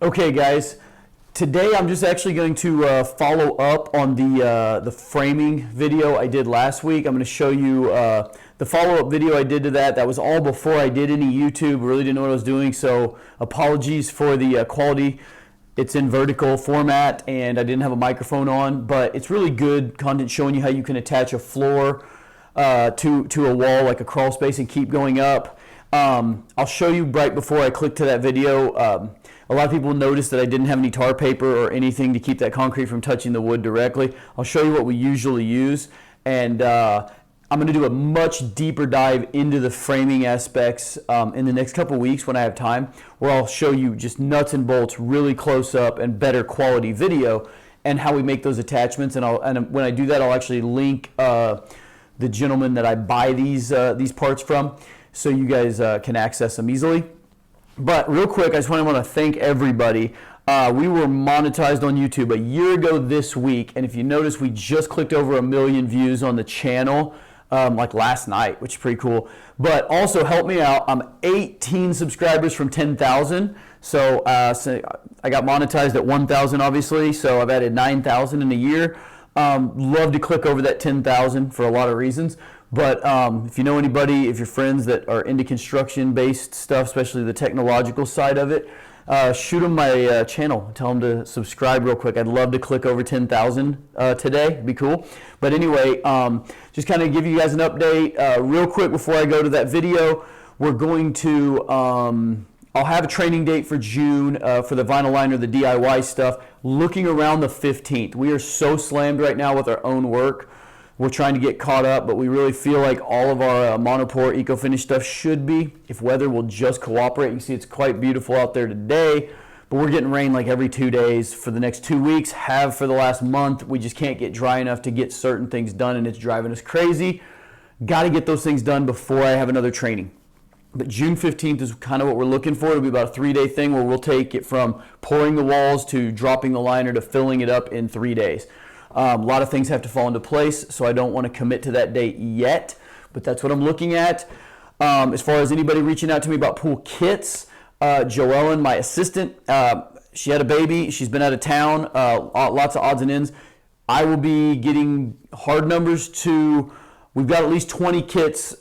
Okay, guys. Today I'm just actually going to follow up on the framing video I did last week. I'm going to show you the follow-up video I did to that. That was all before I did any YouTube. Really didn't know what I was doing, so apologies for the quality. It's in vertical format and I didn't have a microphone on, but it's really good content showing you how you can attach a floor to a wall like a crawl space and keep going up. I'll show you right before I click to that video. A lot of people noticed that I didn't have any tar paper or anything to keep that concrete from touching the wood directly. I'll show you what we usually use, and I'm going to do a much deeper dive into the framing aspects in the next couple weeks when I have time, where I'll show you just nuts and bolts, really close up and better quality video, and how we make those attachments. And when I do that, I'll actually link the gentleman that I buy these parts from, so you guys can access them easily. But real quick, I just want to thank everybody. We were monetized on YouTube a year ago this week, and if you notice, we just clicked over 1 million views on the channel like last night, which is pretty cool. But also help me out. I'm 18 subscribers from 10,000. So I got monetized at 1,000, obviously. So I've added 9,000 in a year. Love to click over that 10,000 for a lot of reasons. But if you know anybody, if you're friends that are into construction-based stuff, especially the technological side of it, shoot them my channel. Tell them to subscribe real quick. I'd love to click over 10,000 today. It'd be cool. But anyway, just kind of give you guys an update real quick before I go to that video. We're going to, I'll have a training date for June for the vinyl liner, the DIY stuff, looking around the 15th. We are so slammed right now with our own work. We're trying to get caught up, but we really feel like all of our monopore eco-finish stuff should be, if weather will just cooperate. You can see it's quite beautiful out there today, but we're getting rain like every 2 days for the next 2 weeks, have for the last month. We just can't get dry enough to get certain things done, and it's driving us crazy. Got to get those things done before I have another training. But June 15th is kind of what we're looking for. It'll be about a 3-day thing where we'll take it from pouring the walls to dropping the liner to filling it up in 3 days. A lot of things have to fall into place, so I don't want to commit to that date yet, but that's what I'm looking at. As far as anybody reaching out to me about pool kits, Joellen, my assistant, she had a baby. She's been out of town, lots of odds and ends. I will be getting hard numbers to, we've got at least 20 kits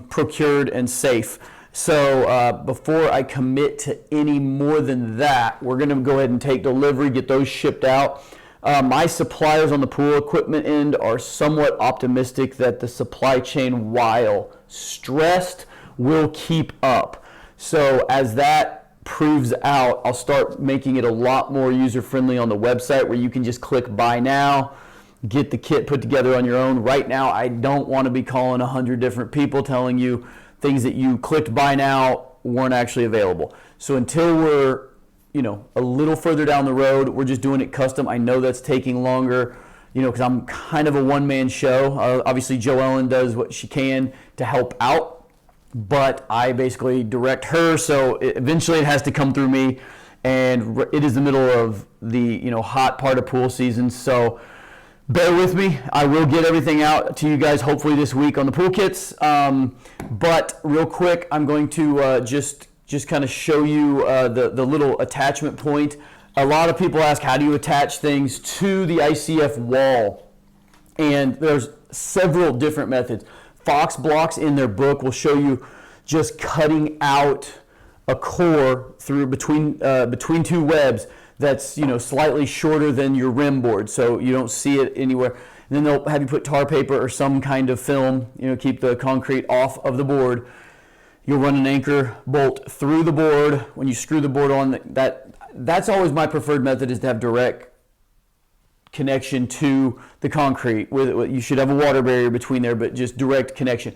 procured and safe. So before I commit to any more than that, we're going to go ahead and take delivery, get those shipped out. My suppliers on the pool equipment end are somewhat optimistic that the supply chain, while stressed, will keep up. So as that proves out, I'll start making it a lot more user-friendly on the website, where you can just click buy now, get the kit put together on your own. Right now, I don't want to be calling 100 different people telling you things that you clicked buy now weren't actually available. So until we're a little further down the road, we're just doing it custom. I know that's taking longer, because I'm kind of a one-man show. Obviously, Joellen does what she can to help out, but I basically direct her, so eventually it has to come through me, and it is the middle of the hot part of pool season, so bear with me. I will get everything out to you guys hopefully this week on the pool kits, but real quick, I'm going to just kind of show you the little attachment point. A lot of people ask, how do you attach things to the ICF wall? And there's several different methods. Fox Blocks in their book will show you just cutting out a core through between two webs that's slightly shorter than your rim board, so you don't see it anywhere. And then they'll have you put tar paper or some kind of film, keep the concrete off of the board. You'll run an anchor bolt through the board. When you screw the board on, that's always my preferred method, is to have direct connection to the concrete. You should have a water barrier between there, but just direct connection.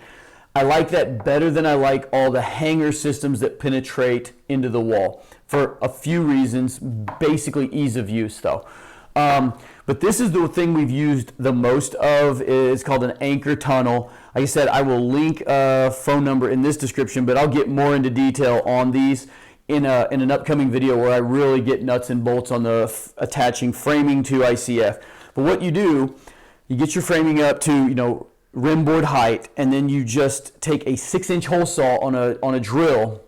I like that better than I like all the hanger systems that penetrate into the wall for a few reasons, basically ease of use though. But this is the thing we've used the most of. It's called an anchor tunnel. Like I said, I will link a phone number in this description, but I'll get more into detail on these in an upcoming video where I really get nuts and bolts on the attaching framing to ICF. But what you do, you get your framing up to rim board height, and then you just take a 6-inch hole saw on a drill,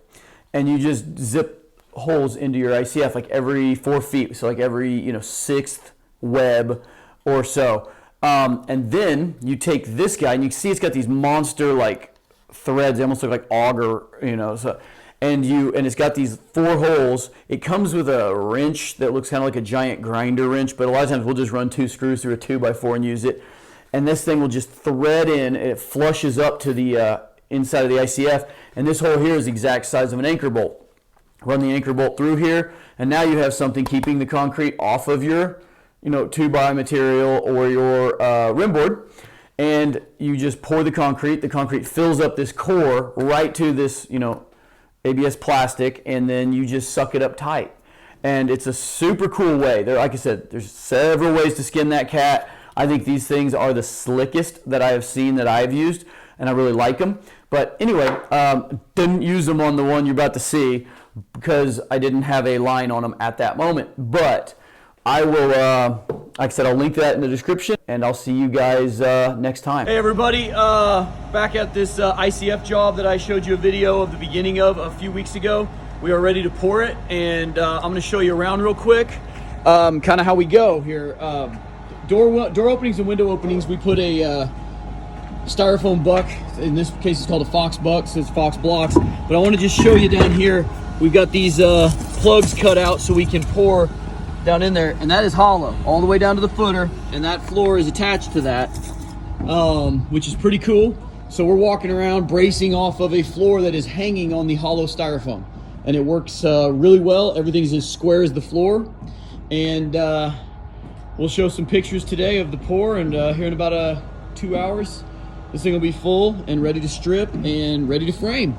and you just zip holes into your ICF, like every 4 feet, so like every 6th web or so. And then you take this guy, and you can see it's got these monster like threads. They almost look like auger, So, and it's got these 4 holes. It comes with a wrench that looks kind of like a giant grinder wrench, but a lot of times we'll just run 2 screws through a 2x4 and use it. And this thing will just thread in, and it flushes up to the inside of the ICF. And this hole here is the exact size of an anchor bolt. Run the anchor bolt through here, and now you have something keeping the concrete off of your 2x material or your rim board. And you just pour the concrete fills up this core right to this ABS plastic, and then you just suck it up tight. And it's a super cool way. Like I said, there's several ways to skin that cat. I think these things are the slickest that I have seen that I've used, and I really like them. But anyway, didn't use them on the one you're about to see because I didn't have a line on them at that moment. But I will, like I said, I'll link that in the description, and I'll see you guys next time. Hey everybody, back at this ICF job that I showed you a video of the beginning of a few weeks ago. We are ready to pour it, and I'm going to show you around real quick, kind of how we go here. Door openings and window openings, we put a styrofoam buck. In this case it's called a Fox buck, so it's Fox blocks. But I want to just show you down here, we've got these plugs cut out so we can pour down in there, and that is hollow all the way down to the footer, and that floor is attached to that, which is pretty cool. So we're walking around bracing off of a floor that is hanging on the hollow styrofoam, and it works really well. Everything's as square as the floor, and we'll show some pictures today of the pour, and here in about 2 hours this thing will be full and ready to strip and ready to frame.